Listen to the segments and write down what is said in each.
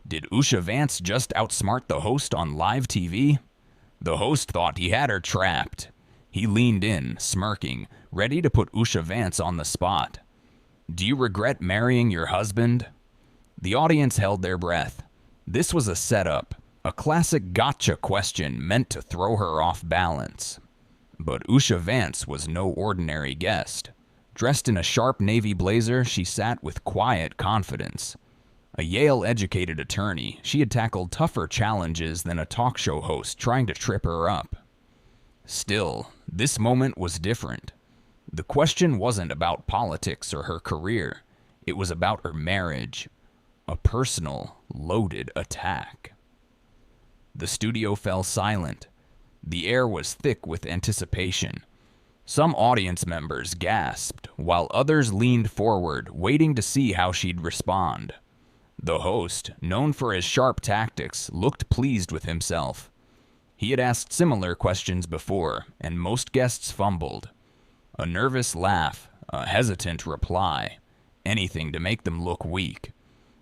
Did Usha Vance just outsmart the host on live TV? The host thought he had her trapped. He leaned in, smirking, ready to put Usha Vance on the spot. Do you regret marrying your husband? The audience held their breath. This was a setup, a classic gotcha question meant to throw her off balance. But Usha Vance was no ordinary guest. Dressed in a sharp navy blazer, she sat with quiet confidence. A Yale-educated attorney, she had tackled tougher challenges than a talk show host trying to trip her up. Still, this moment was different. The question wasn't about politics or her career. It was about her marriage. A personal, loaded attack. The studio fell silent. The air was thick with anticipation. Some audience members gasped, while others leaned forward, waiting to see how she'd respond. The host, known for his sharp tactics, looked pleased with himself. He had asked similar questions before, and most guests fumbled. A nervous laugh, a hesitant reply, anything to make them look weak.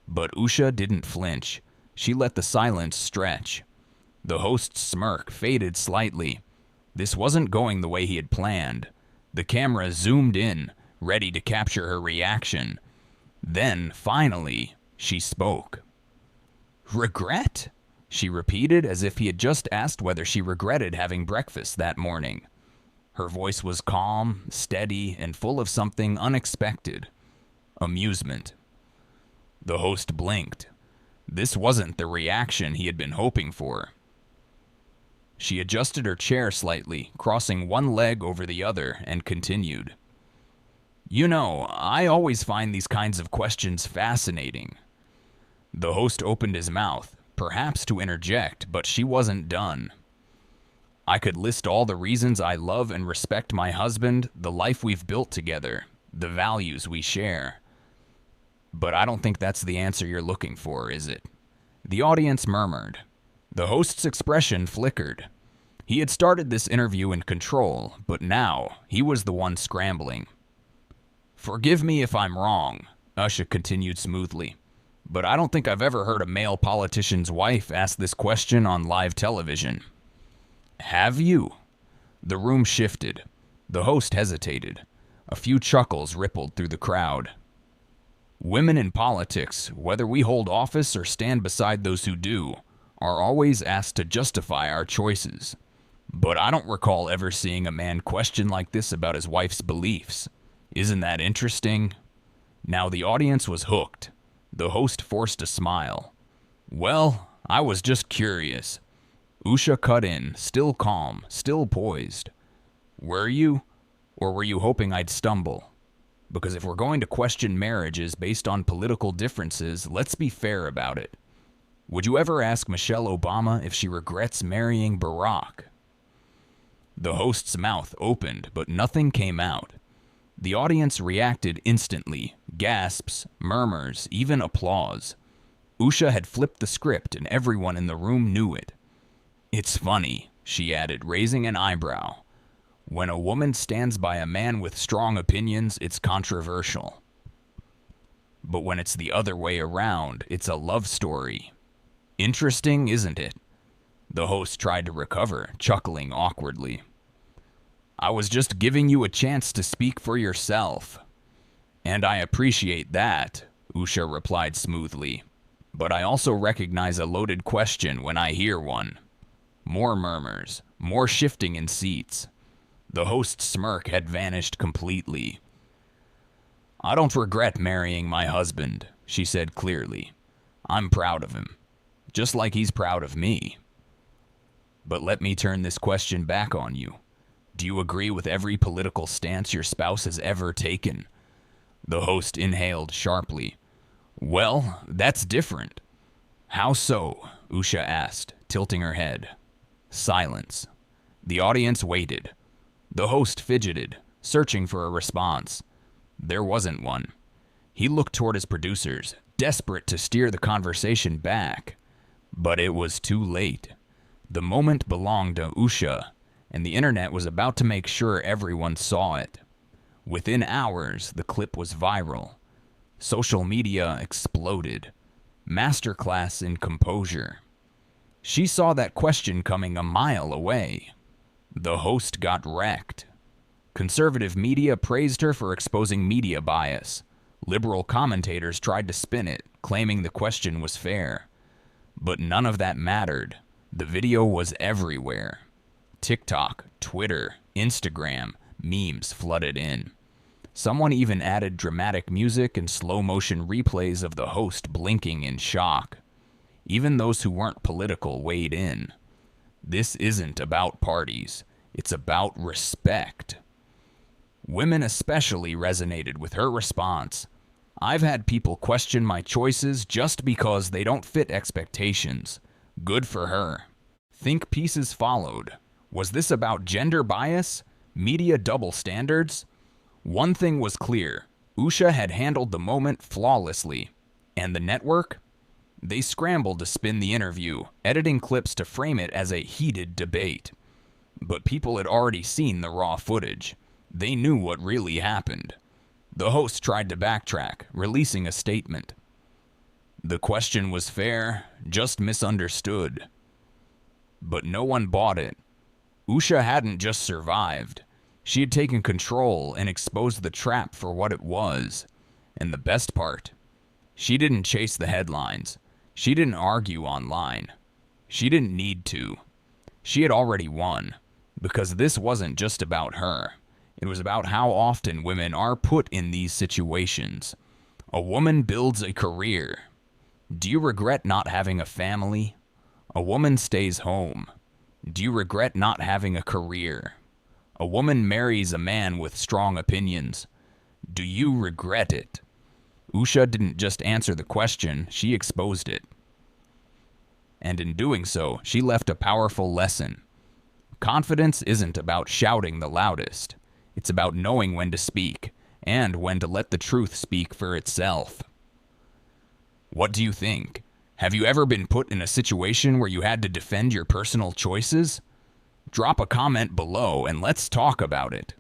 But Usha didn't flinch. She let the silence stretch. The host's smirk faded slightly. This wasn't going the way he had planned. The camera zoomed in, ready to capture her reaction. Then, finally, she spoke. Regret? She repeated as if he had just asked whether she regretted having breakfast that morning. Her voice was calm, steady, and full of something unexpected. Amusement. The host blinked. This wasn't the reaction he had been hoping for. She adjusted her chair slightly, crossing one leg over the other, and continued. You know, I always find these kinds of questions fascinating. The host opened his mouth, perhaps to interject, but she wasn't done. I could list all the reasons I love and respect my husband, the life we've built together, the values we share. But I don't think that's the answer you're looking for, is it? The audience murmured. The host's expression flickered. He had started this interview in control, but now he was the one scrambling. Forgive me if I'm wrong, Usha continued smoothly, but I don't think I've ever heard a male politician's wife ask this question on live television. Have you? The room shifted. The host hesitated. A few chuckles rippled through the crowd. Women in politics, whether we hold office or stand beside those who do, are always asked to justify our choices. But I don't recall ever seeing a man question like this about his wife's beliefs. Isn't that interesting? Now the audience was hooked. The host forced a smile. Well, I was just curious. Usha cut in, still calm, still poised. Were you? Or were you hoping I'd stumble? Because if we're going to question marriages based on political differences, let's be fair about it. Would you ever ask Michelle Obama if she regrets marrying Barack? The host's mouth opened, but nothing came out. The audience reacted instantly, gasps, murmurs, even applause. Usha had flipped the script and everyone in the room knew it. It's funny, she added, raising an eyebrow. When a woman stands by a man with strong opinions, it's controversial. But when it's the other way around, it's a love story. Interesting, isn't it? The host tried to recover, chuckling awkwardly. I was just giving you a chance to speak for yourself. And I appreciate that, Usha replied smoothly. But I also recognize a loaded question when I hear one. More murmurs, more shifting in seats. The host's smirk had vanished completely. I don't regret marrying my husband, she said clearly. I'm proud of him, just like he's proud of me. But let me turn this question back on you. Do you agree with every political stance your spouse has ever taken? The host inhaled sharply. Well, that's different. How so? Usha asked, tilting her head. Silence. The audience waited. The host fidgeted, searching for a response. There wasn't one. He looked toward his producers, desperate to steer the conversation back. But it was too late. The moment belonged to Usha, and the internet was about to make sure everyone saw it. Within hours, the clip was viral. Social media exploded. Masterclass in composure. She saw that question coming a mile away. The host got wrecked. Conservative media praised her for exposing media bias. Liberal commentators tried to spin it, claiming the question was fair. But none of that mattered. The video was everywhere. TikTok, Twitter, Instagram, memes flooded in. Someone even added dramatic music and slow-motion replays of the host blinking in shock. Even those who weren't political weighed in. This isn't about parties. It's about respect. Women especially resonated with her response. I've had people question my choices just because they don't fit expectations. Good for her. Think pieces followed. Was this about gender bias? Media double standards? One thing was clear. Usha had handled the moment flawlessly. And the network? They scrambled to spin the interview, editing clips to frame it as a heated debate. But people had already seen the raw footage. They knew what really happened. The host tried to backtrack, releasing a statement. The question was fair, just misunderstood. But no one bought it. Usha hadn't just survived. She had taken control and exposed the trap for what it was. And the best part, she didn't chase the headlines. She didn't argue online. She didn't need to. She had already won, because this wasn't just about her. It was about how often women are put in these situations. A woman builds a career. Do you regret not having a family? A woman stays home. Do you regret not having a career? A woman marries a man with strong opinions. Do you regret it? Usha didn't just answer the question, she exposed it. And in doing so, she left a powerful lesson. Confidence isn't about shouting the loudest. It's about knowing when to speak, and when to let the truth speak for itself. What do you think? Have you ever been put in a situation where you had to defend your personal choices? Drop a comment below and let's talk about it.